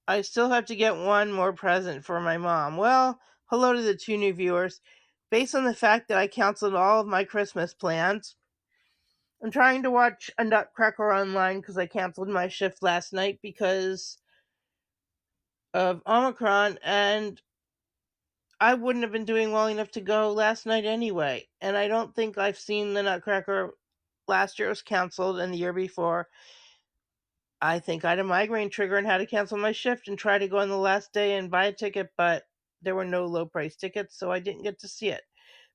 I still have to get one more present for my mom. Well, hello to the two new viewers. Based on the fact that I canceled all of my Christmas plans, I'm trying to watch a Nutcracker online because I canceled my shift last night because of Omicron, and I wouldn't have been doing well enough to go last night anyway. And I don't think I've seen the Nutcracker. Last year it was canceled, and the year before I think I had a migraine trigger and had to cancel my shift and try to go on the last day and buy a ticket, but there were no low price tickets, so I didn't get to see it.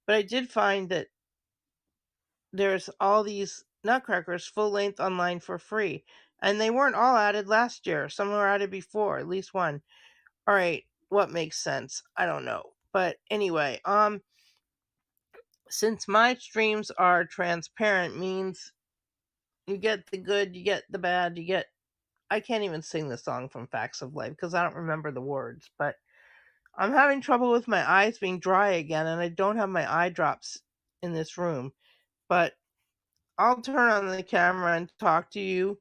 But I did find that there's all these Nutcrackers full length online for free, and they weren't all added last year. Some were added before, at least one. All right, what makes sense? I don't know. But anyway, since my streams are transparent, means you get the good, you get the bad, you get. I can't even sing the song from Facts of Life because I don't remember the words, but I'm having trouble with my eyes being dry again, and I don't have my eye drops in this room. But I'll turn on the camera and talk to you.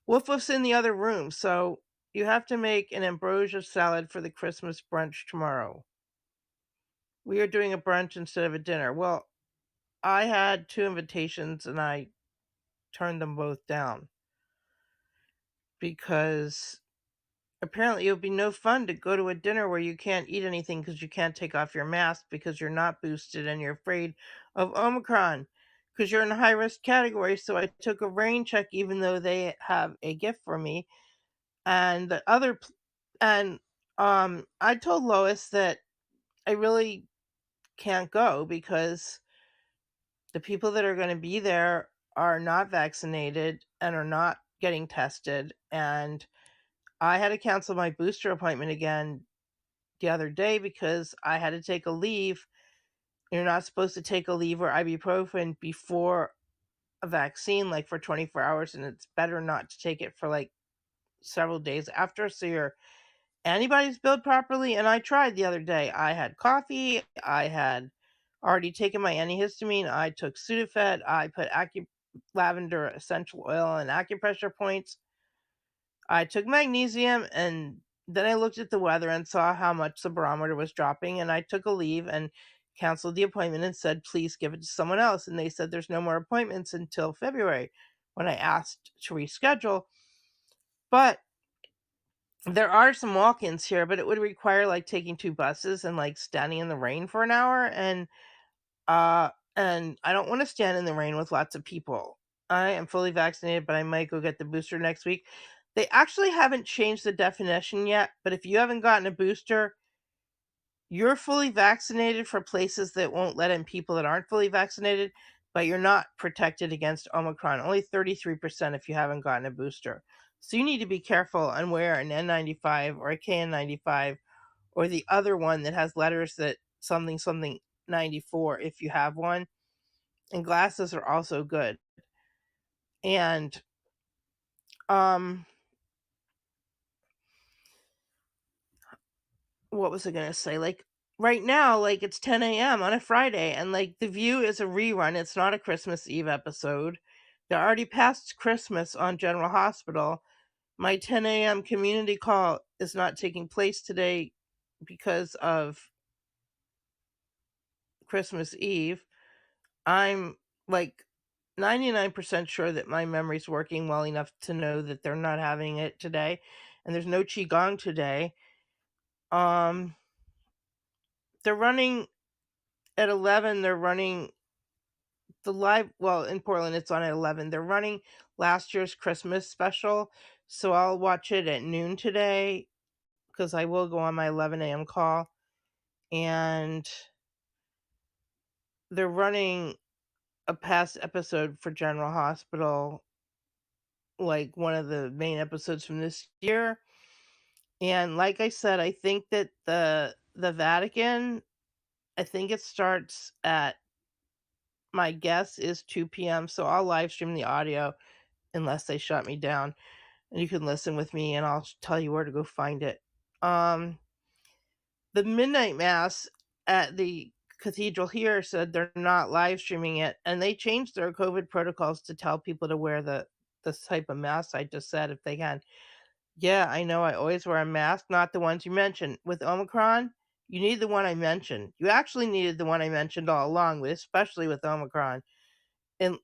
Woof Woof's in the other room, so you have to make an ambrosia salad for the Christmas brunch tomorrow. We are doing a brunch instead of a dinner. Well, I had 2 invitations and I turned them both down because apparently it would be no fun to go to a dinner where you can't eat anything because you can't take off your mask because you're not boosted and you're afraid of Omicron because you're in a high risk category. So I took a rain check even though they have a gift for me. And the other, and I told Lois that I really can't go because the people that are going to be there are not vaccinated and are not getting tested. And I had to cancel my booster appointment again the other day because I had to take a leave. You're not supposed to take a leave or ibuprofen before a vaccine, like for 24 hours, and it's better not to take it for like several days after, so your antibodies build properly. And I tried the other day. I had coffee. I had already taken my antihistamine. I took Sudafed. I put lavender essential oil and acupressure points. I took magnesium, and then I looked at the weather and saw how much the barometer was dropping, and I took a leave and canceled the appointment and said, please give it to someone else. And they said there's no more appointments until February when I asked to reschedule. But there are some walk-ins here, but it would require like taking 2 buses and like standing in the rain for an hour. And I don't want to stand in the rain with lots of people. I am fully vaccinated, but I might go get the booster next week. They actually haven't changed the definition yet, but if you haven't gotten a booster, you're fully vaccinated for places that won't let in people that aren't fully vaccinated, but you're not protected against Omicron. Only 33% if you haven't gotten a booster. So you need to be careful and wear an N95 or a KN95 or the other one that has letters that something something 94 if you have one. And glasses are also good. And um what was I gonna say? Like right now, like it's 10 a.m. on a Friday, and like The View is a rerun. It's not a Christmas Eve episode. They're already past Christmas on General Hospital. My 10 a.m. community call is not taking place today because of Christmas Eve. I'm like 99% sure that my memory's working well enough to know that they're not having it today, and there's no qigong today. Um, they're running at 11. They're running the live. Well, in Portland, it's on at 11. They're running last year's Christmas special, so I'll watch it at noon today because I will go on my 11 a.m. call, and they're running a past episode for General Hospital, like one of the main episodes from this year. And like I said, I think that the Vatican, I think it starts at, my guess is 2 p.m. So I'll live stream the audio unless they shut me down, and you can listen with me, and I'll tell you where to go find it. Um, the midnight mass at the cathedral here said they're not live streaming it, and they changed their COVID protocols to tell people to wear the type of mask I just said if they can. Yeah, I know, I always wear a mask, not the ones you mentioned. With Omicron, you need the one I mentioned. You actually needed the one I mentioned all along, but especially with Omicron. And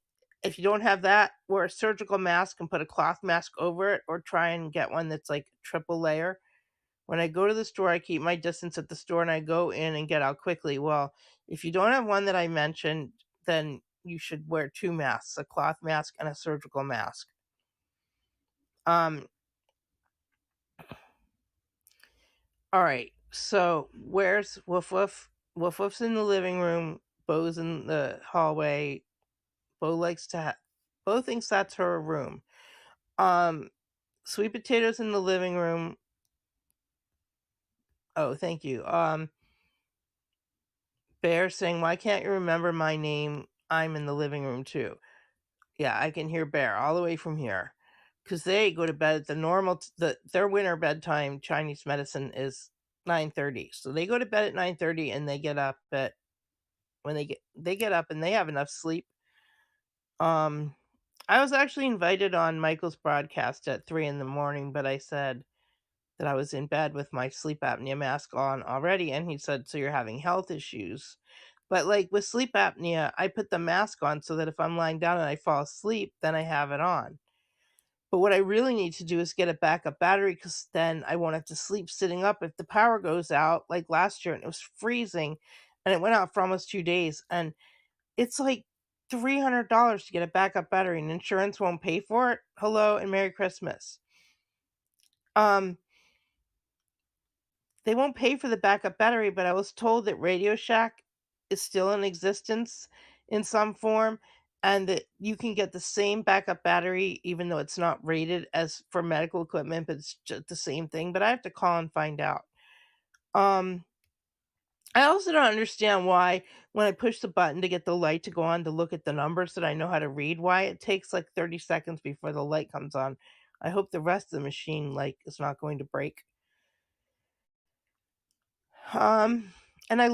if you don't have that, wear a surgical mask and put a cloth mask over it, or try and get one that's like triple layer. When I go to the store, I keep my distance at the store and I go in and get out quickly. Well, if you don't have one that I mentioned, then you should wear two masks, a cloth mask and a surgical mask. Um, all right. So where's Woof Woof? Woof Woof's in the living room. Bo's in the hallway. Bo likes to Bo thinks that's her room. Um, Sweet Potato's in the living room. Oh, thank you. Bear saying, "Why can't you remember my name? I'm in the living room too." Yeah, I can hear Bear all the way from here, because they go to bed at the normal their winter bedtime Chinese medicine is 9:30. So they go to bed at 9:30 and they get up at when they get up and they have enough sleep. Um I was actually invited on Michael's broadcast at 3 in the morning, but I said that I was in bed with my sleep apnea mask on already, and he said, "So you're having health issues." But, like, with sleep apnea, I put the mask on so that if I'm lying down and I fall asleep, then I have it on. But what I really need to do is get a backup battery, because then I won't have to sleep sitting up if the power goes out, like last year, and it was freezing, and it went out for almost 2 days, and it's like $300 to get a backup battery, and insurance won't pay for it. Hello, and Merry Christmas. Um, They won't pay for the backup battery, but I was told that Radio Shack is still in existence in some form, and that you can get the same backup battery even though it's not rated as for medical equipment, but it's just the same thing, but I have to call and find out. Um, I also don't understand why when I push the button to get the light to go on to look at the numbers that I know how to read, why it takes like 30 seconds before the light comes on. I hope the rest of the machine, like, is not going to break. Um, and I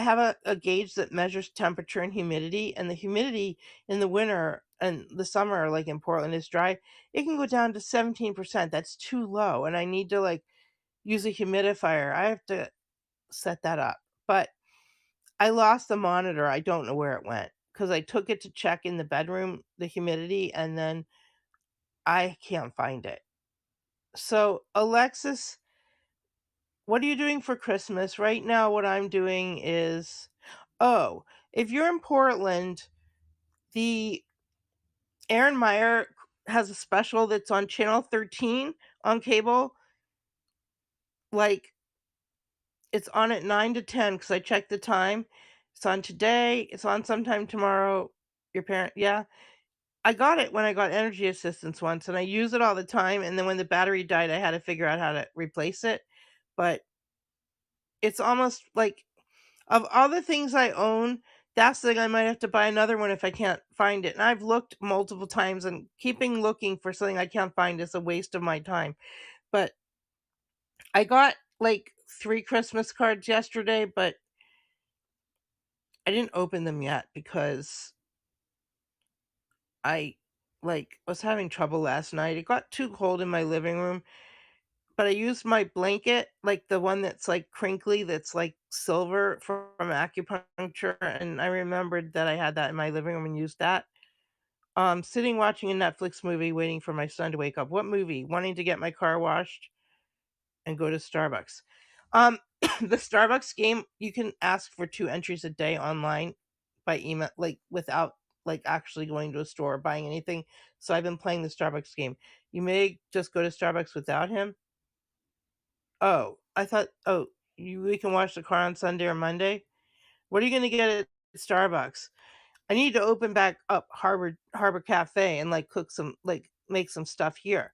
have a gauge that measures temperature and humidity, and the humidity in the winter and the summer, like in Portland, is dry. It can go down to 17%. That's too low, and I need to like use a humidifier. I have to set that up. But I lost the monitor. I don't know where it went, because I took it to check in the bedroom, the humidity, and then I can't find it. So, Alexis, what are you doing for Christmas? Right now, what I'm doing is, oh, if you're in Portland, the Aaron Meyer has a special that's on channel 13 on cable. Like, it's on at 9 to 10 because I checked the time. It's on today, it's on sometime tomorrow. Your parent, yeah. I got it when I got energy assistance once, and I use it all the time, and then when the battery died, I had to figure out how to replace it. But it's almost like, of all the things I own, that's the thing I might have to buy another one if I can't find it, and I've looked multiple times, and keeping looking for something I can't find is a waste of my time. But I got, like, 3 Christmas cards yesterday, but I didn't open them yet because I, like, was having trouble last night. It got too cold in my living room, but I used my blanket, like, the one that's, like, crinkly, that's, like, silver from acupuncture, and I remembered that I had that in my living room and used that. Sitting watching a Netflix movie waiting for my son to wake up. What movie? Wanting to get my car washed and go to Starbucks. The Starbucks game, you can ask for 2 entries a day online by email, like, without, like, actually going to a store or buying anything. So I've been playing the Starbucks game. You may just go to Starbucks without him. Oh, I thought, oh, we can wash the car on Sunday or Monday? What are you gonna get at Starbucks? I need to open back up Harbor Cafe and, like, cook some, like, make some stuff here.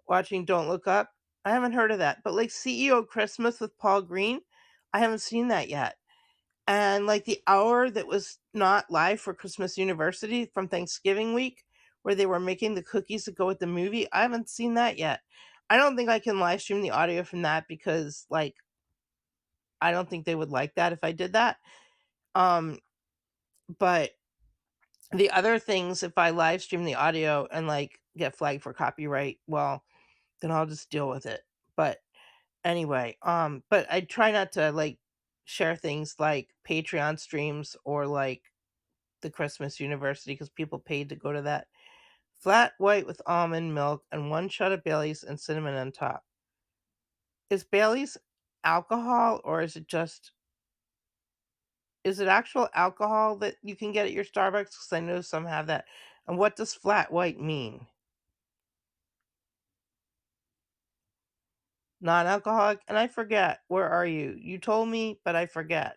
Watching Don't Look Up? I haven't heard of that, but, like, CEO Christmas with Paul Green, I haven't seen that yet. And, like, the hour that was not live for Christmas University from Thanksgiving week, where they were making the cookies that go with the movie, I haven't seen that yet. I don't think I can live stream the audio from that because, like, I don't think they would like that if I did that. Um, but the other things, if I live stream the audio and, like, get flagged for copyright, well, then I'll just deal with it. But anyway, but I try not to like share things like Patreon streams or like the Christmas University because people paid to go to that. Flat white with almond milk and 1 shot of Bailey's and cinnamon on top. Is Bailey's alcohol or is it actual alcohol that you can get at your Starbucks? Because I know some have that. And what does flat white mean? Non-alcoholic? And I forget. Where are you? You told me, but I forget.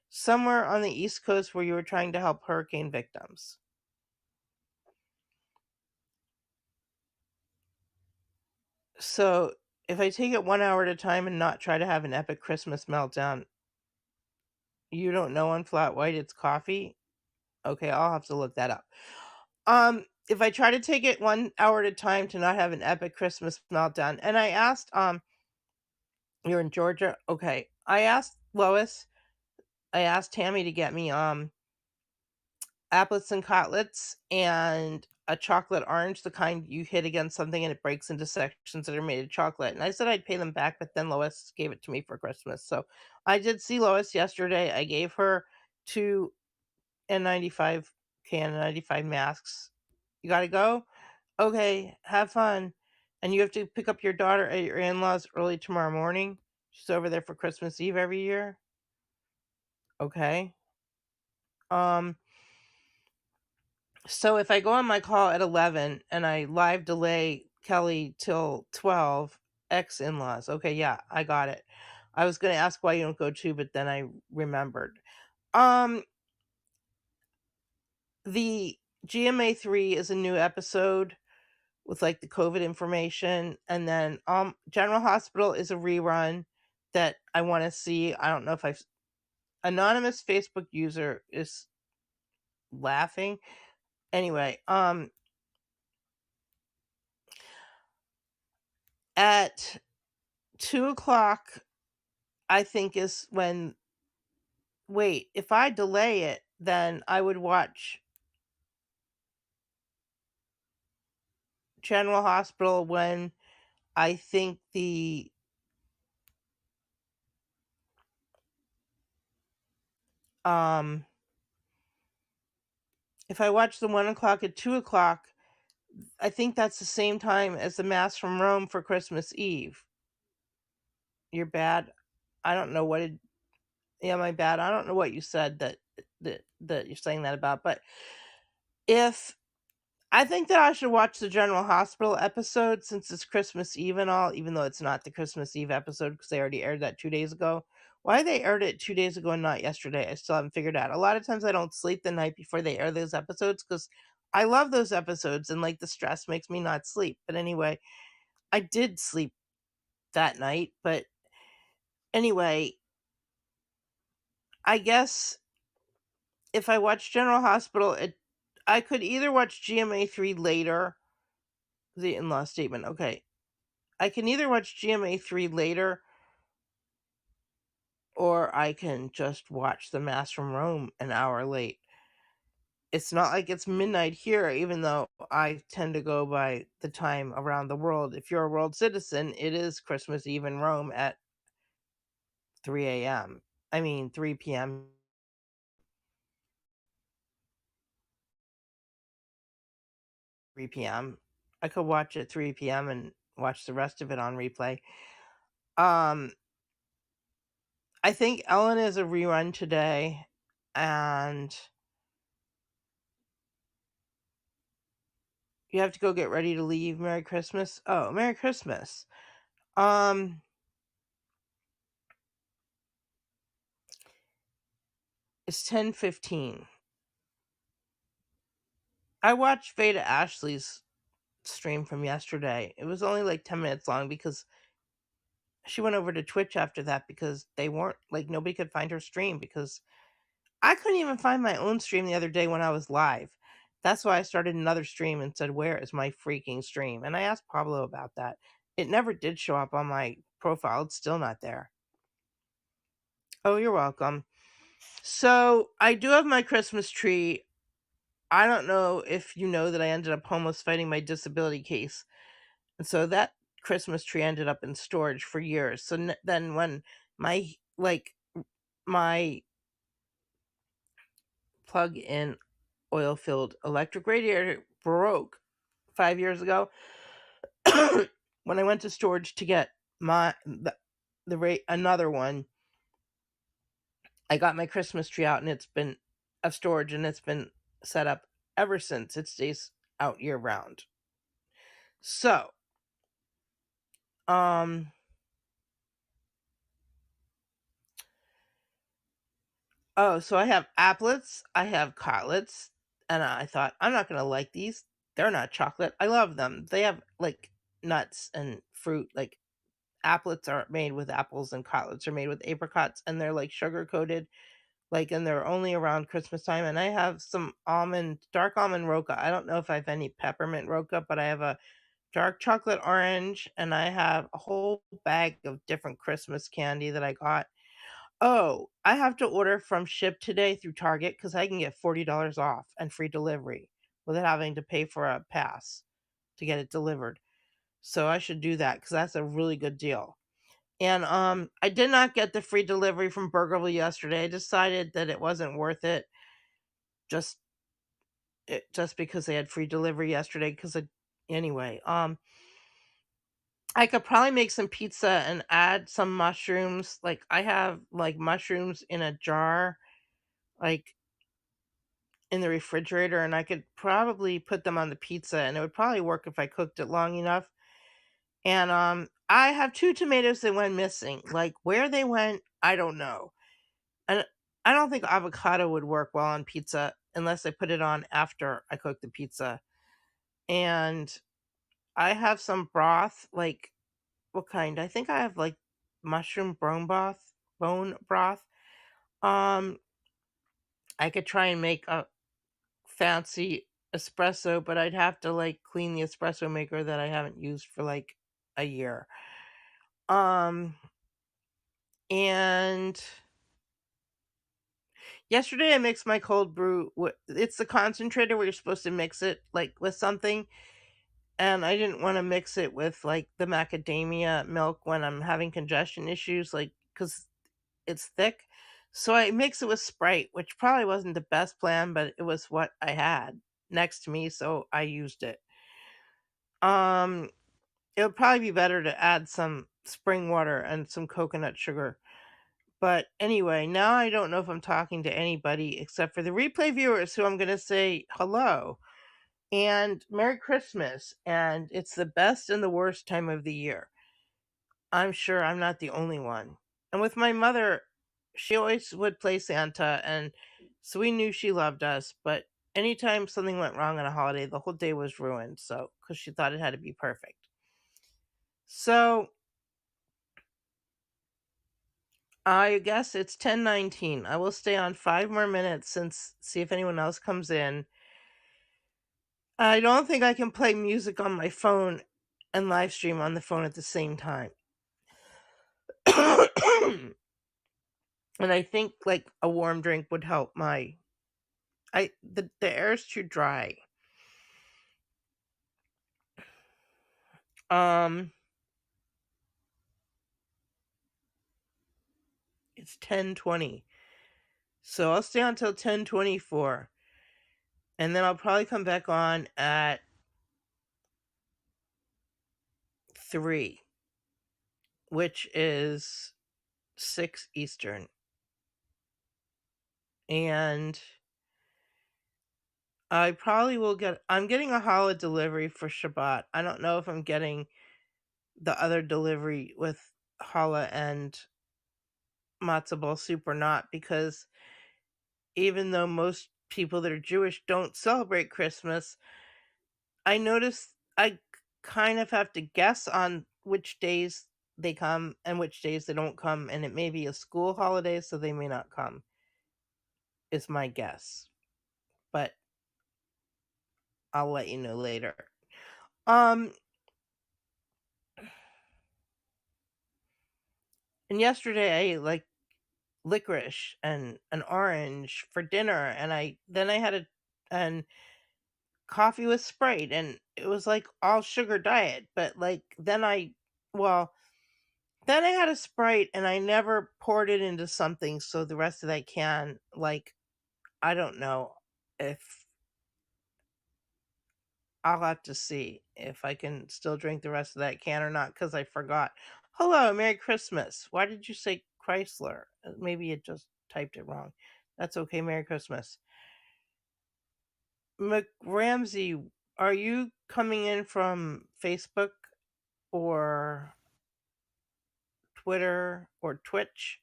Somewhere on the East Coast where you were trying to help hurricane victims. So if I take it 1 hour at a time and not try to have an epic Christmas meltdown, you don't know on flat white it's coffee? Okay, I'll have to look that up. If I try to take it 1 hour at a time to not have an epic Christmas meltdown, and I asked, you're in Georgia? Okay. I asked Lois, I asked Tammy to get me, applets and cotlets and a chocolate orange, the kind you hit against something and it breaks into sections that are made of chocolate. And I said I'd pay them back, but then Lois gave it to me for Christmas. So I did see Lois yesterday. I gave her 2 N95 KN95 masks. You gotta go? Okay, have fun. And you have to pick up your daughter at your in-laws early tomorrow morning. She's over there for Christmas Eve every year. Okay. Um, so if I go on my call at 11 and I live delay Kelly till 12, ex in-laws. Okay, yeah, I got it. I was gonna ask why you don't go too, but then I remembered. Um, the GMA3 is a new episode with like the COVID information, and then General Hospital is a rerun that I want to see. I don't know if I've anonymous Facebook user is laughing. Anyway, at 2 o'clock, I think is when. Wait, if I delay it, then I would watch General Hospital when I think um if I watch the 1 o'clock at 2 o'clock, I think that's the same time as the Mass from Rome for Christmas Eve. You're bad. I don't know what it. Yeah, my bad. I don't know what you said that you're saying that about, but if I think that I should watch the General Hospital episode since it's Christmas Eve and all, even though it's not the Christmas Eve episode because they already aired that 2 days ago. Why they aired it 2 days ago and not yesterday, I still haven't figured out. A lot of times I don't sleep the night before they air those episodes because I love those episodes and like the stress makes me not sleep. But anyway, I did sleep that night. But anyway, I guess if I watch General Hospital, I could either watch GMA3 later, the in-law statement. Okay. I can either watch GMA3 later or I can just watch The Mass from Rome an hour late. It's not like it's midnight here, even though I tend to go by the time around the world. If you're a world citizen, it is Christmas Eve in Rome at 3 a.m. I mean, 3 p.m. 3 p.m. I could watch at 3 p.m. and watch the rest of it on replay. Um, I think Ellen is a rerun today, and you have to go get ready to leave. Merry Christmas. Oh, Merry Christmas. Um, it's 10:15. I watched Veda Ashley's stream from yesterday. It was only like 10 minutes long because she went over to Twitch after that because they weren't like nobody could find her stream because I couldn't even find my own stream the other day when I was live. That's why I started another stream and said, "Where is my freaking stream?" And I asked Pablo about that. It never did show up on my profile. It's still not there. Oh, you're welcome. So I do have my Christmas tree. I don't know if you know that I ended up homeless fighting my disability case. And so that Christmas tree ended up in storage for years. So then when my my plug-in oil-filled electric radiator broke 5 years ago, when I went to storage to get another one, I got my Christmas tree out and it's been of storage and it's been set up ever since. It stays out year round. So, um, so I have applets, I have cotlets, and I thought I'm not gonna like these. They're not chocolate. I love them. They have like nuts and fruit. Like applets are made with apples and cotlets are made with apricots, and they're like sugar coated. Like, and they're only around Christmas time. And I have some dark almond roca. I don't know if I have any peppermint roca, but I have a dark chocolate orange, and I have a whole bag of different Christmas candy that I got. Oh, I have to order from Ship Today through Target because I can get $40 off and free delivery without having to pay for a pass to get it delivered. So I should do that because that's a really good deal. And I did not get the free delivery from Burgerville yesterday. I decided that it wasn't worth it just just because they had free delivery yesterday. Because anyway, I could probably make some pizza and add some mushrooms. Like I have like mushrooms in a jar, like in the refrigerator, and I could probably put them on the pizza, and it would probably work if I cooked it long enough. And I have two tomatoes that went missing. Like where they went, I don't know. And I don't think avocado would work well on pizza unless I put it on after I cook the pizza. And I have some broth, like what kind? I think I have like mushroom bone broth. Um, I could try and make a fancy espresso, but I'd have to like clean the espresso maker that I haven't used for like a year. Um, and yesterday I mixed my cold brew. It's the concentrator where you're supposed to mix it like with something, and I didn't want to mix it with like the macadamia milk when I'm having congestion issues, like because it's thick. So I mix it with Sprite, which probably wasn't the best plan, but it was what I had next to me, so I used it. Um, it would probably be better to add some spring water and some coconut sugar. But anyway, now I don't know if I'm talking to anybody except for the replay viewers who I'm going to say hello and Merry Christmas. And it's the best and the worst time of the year. I'm sure I'm not the only one. And with my mother, she always would play Santa, and so we knew she loved us. But anytime something went wrong on a holiday, the whole day was ruined. So, because she thought it had to be perfect. So, I guess it's 10:19. I will stay on 5 more minutes since see if anyone else comes in. I don't think I can play music on my phone and live stream on the phone at the same time. And I think like a warm drink would help my the air is too dry. Um it's 10:20. So I'll stay until 10:24. And then I'll probably come back on at 3, which is 6 Eastern. And I'm getting a challah delivery for Shabbat. I don't know if I'm getting the other delivery with challah and matzo ball soup or not, because even though most people that are Jewish don't celebrate Christmas, I notice I kind of have to guess on which days they come and which days they don't come, and it may be a school holiday, so they may not come, is my guess. But I'll let you know later. Um, and yesterday I ate like licorice and an orange for dinner, and I had and coffee with Sprite, and it was like all sugar diet. But like well, then I had a Sprite and I never poured it into something, so the rest of that can, like, I don't know if I'll have to see if I can still drink the rest of that can or not because I forgot. Hello, Merry Christmas. Why did you say Chrysler? Maybe it just typed it wrong. That's okay. Merry Christmas. McRamsey, are you coming in from Facebook or Twitter or Twitch?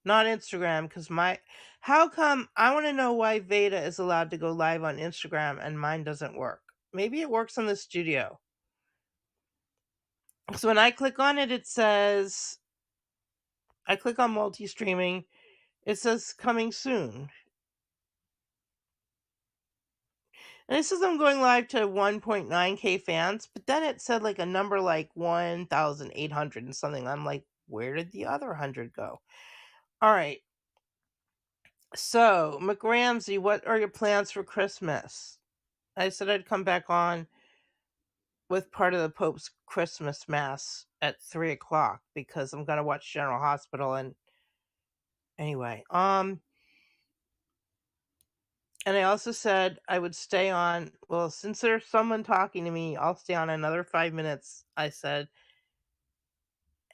Not Instagram, because how come, I want to know why Veda is allowed to go live on Instagram and mine doesn't work. Maybe it works on the studio. So when I click on it, I click on multi-streaming, it says coming soon. And it says I'm going live to 1.9K fans, but then it said like a number like 1,800 and something. I'm like, where did the other 100 go? All right. So, McRamsey, what are your plans for Christmas? I said I'd come back on with part of the Pope's Christmas Mass at 3 o'clock because I'm gonna watch General Hospital. And anyway, and I also said I would stay on. Well, since there's someone talking to me, I'll stay on another 5 minutes, I said.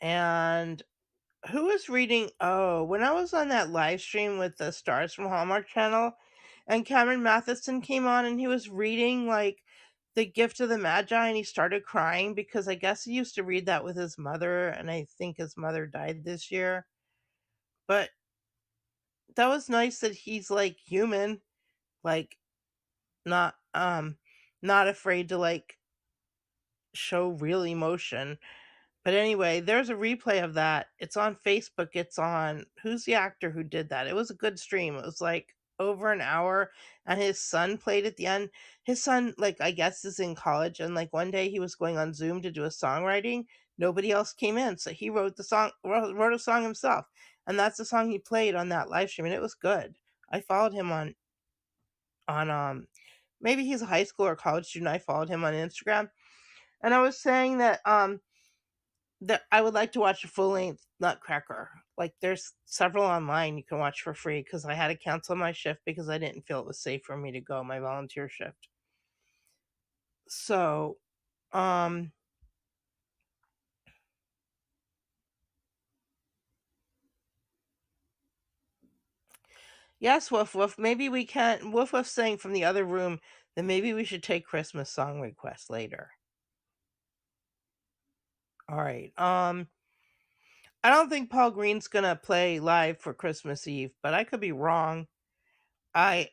And who was reading? Oh, when I was on that live stream with the Stars from Hallmark Channel, and Cameron Matheson came on and he was reading like The Gift of the Magi, and he started crying because I guess he used to read that with his mother, and I think his mother died this year. But that was nice that he's like human, like not not afraid to like show real emotion. But anyway, there's a replay of that. It's on Facebook. It's on, who's the actor who did that? It was a good stream. It was like over an hour, and his son played at the end. His son, like, I guess is in college, and like one day he was going on Zoom to do a songwriting. Nobody else came in, so he wrote the song, wrote a song himself, and that's the song he played on that live stream, and it was good. I followed him on maybe he's a high school or college student. I followed him on Instagram, and I was saying that I would like to watch a full length Nutcracker. Like, there's several online you can watch for free because I had to cancel my shift because I didn't feel it was safe for me to go, my volunteer shift. So, um, yes, Woof Woof. Maybe we can. Woof Woof saying from the other room that maybe we should take Christmas song requests later. All right. I don't think Paul Green's gonna play live for Christmas Eve, but I could be wrong. I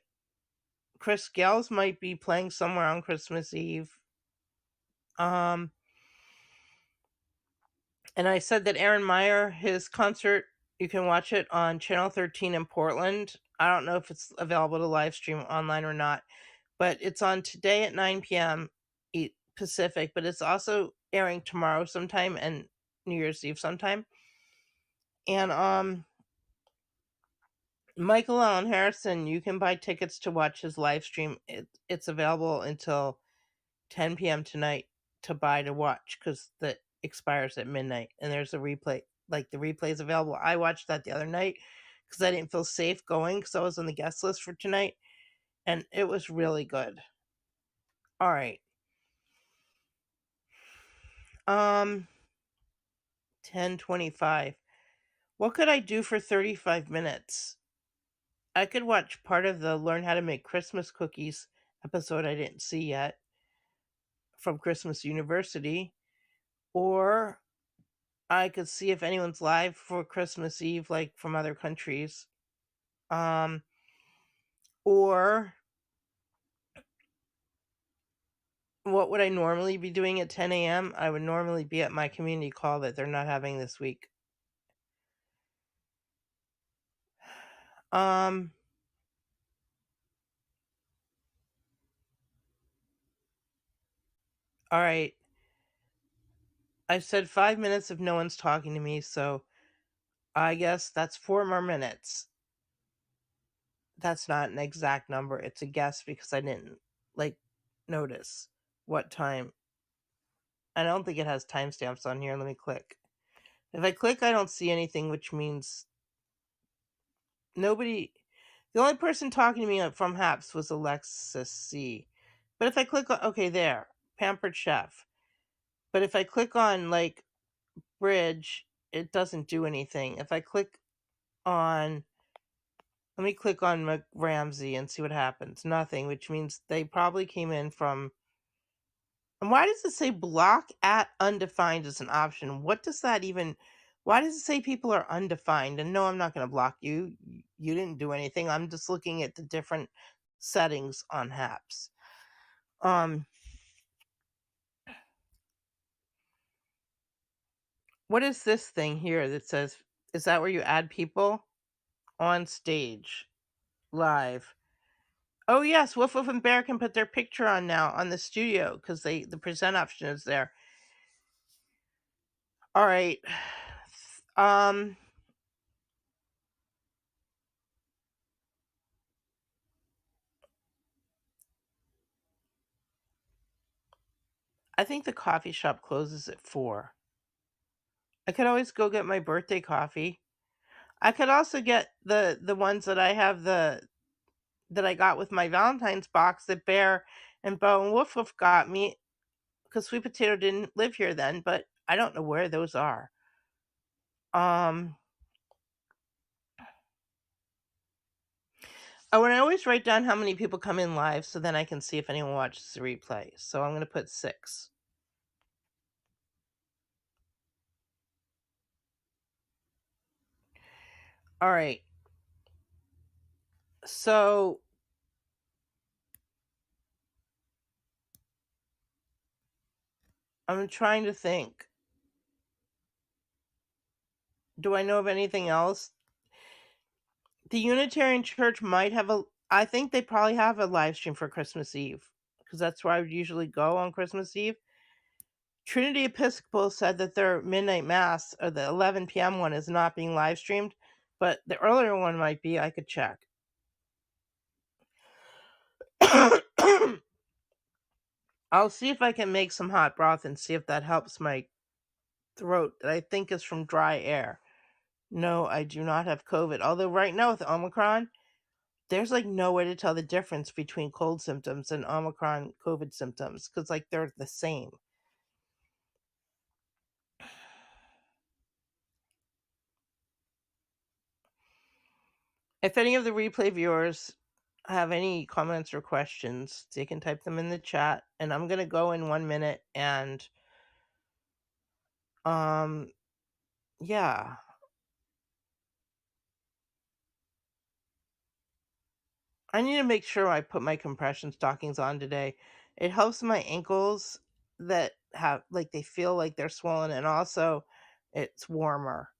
Chris Gales might be playing somewhere on Christmas Eve. Um, and I said that Aaron Meyer, his concert, you can watch it on Channel 13 in Portland. I don't know if it's available to live stream online or not, but it's on today at 9 p.m. Pacific, but it's also airing tomorrow sometime and New Year's Eve sometime. And Michael Allen Harrison, you can buy tickets to watch his live stream. It's available until 10 p.m. tonight to buy to watch because that expires at midnight. And there's a replay, like the replay is available. I watched that the other night because I didn't feel safe going because I was on the guest list for tonight, and it was really good. All right. 10:25. What could I do for 35 minutes? I could watch part of the Learn How to Make Christmas Cookies episode I didn't see yet from Christmas University, or I could see if anyone's live for Christmas Eve, like from other countries. Or what would I normally be doing at 10 a.m.? I would normally be at my community call that they're not having this week. All right. I've said 5 minutes if no one's talking to me, so I guess that's 4 more minutes. That's not an exact number. It's a guess because I didn't like notice what time. I don't think it has timestamps on here. Let me click. If I click, I don't see anything, which means nobody. The only person talking to me from Haps was Alexis C. But if I click on, okay, there, Pampered Chef. But if I click on like Bridge, it doesn't do anything. If I click on, let me click on McRamsey and see what happens. Nothing, which means they probably came in from. And why does it say block at undefined as an option? What does that even, why does it say people are undefined? And no, I'm not going to block you. You didn't do anything. I'm just looking at the different settings on Haps. What is this thing here that says, is that where you add people? On stage, live. Oh yes, Woof Woof and Bear can put their picture on now on the studio because the present option is there. All right. I think the coffee shop closes at 4. I could always go get my birthday coffee. I could also get the ones that I have that I got with my Valentine's box that Bear and Bo and Woof Woof got me because Sweet Potato didn't live here then, but I don't know where those are. Oh, and I always write down how many people come in live so then I can see if anyone watches the replay. So I'm going to put 6. All right. So I'm trying to think. Do I know of anything else? The Unitarian Church might have I think they probably have a live stream for Christmas Eve because that's where I would usually go on Christmas Eve. Trinity Episcopal said that their midnight mass or the 11 p.m. one is not being live streamed, but the earlier one might be. I could check. I'll see if I can make some hot broth and see if that helps my throat that I think is from dry air. No, I do not have COVID. Although right now with Omicron, there's like no way to tell the difference between cold symptoms and Omicron COVID symptoms because like they're the same. If any of the replay viewers have any comments or questions, they can type them in the chat. And I'm gonna go in 1 minute and yeah. I need to make sure I put my compression stockings on today. It helps my ankles that have like they feel like they're swollen and also it's warmer.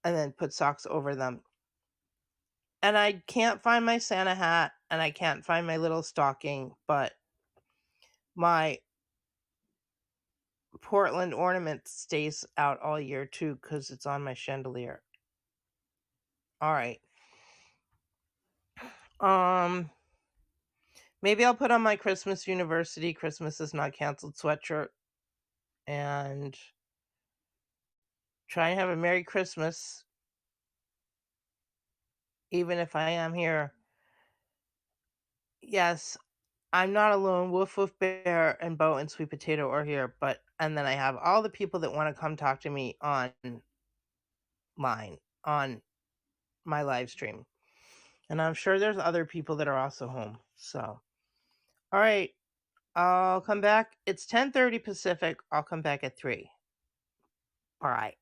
And then put socks over them. And I can't find my Santa hat and I can't find my little stocking, but my Portland ornament stays out all year too because it's on my chandelier. All right. Maybe I'll put on my Christmas University Christmas is not canceled sweatshirt and try and have a Merry Christmas even if I am here. Yes, I'm not alone. Woof Woof Bear and Bo and Sweet Potato are here, and then I have all the people that want to come talk to me online on my live stream. And I'm sure there's other people that are also home. So, all right, I'll come back. It's 10:30 Pacific. I'll come back at 3. All right.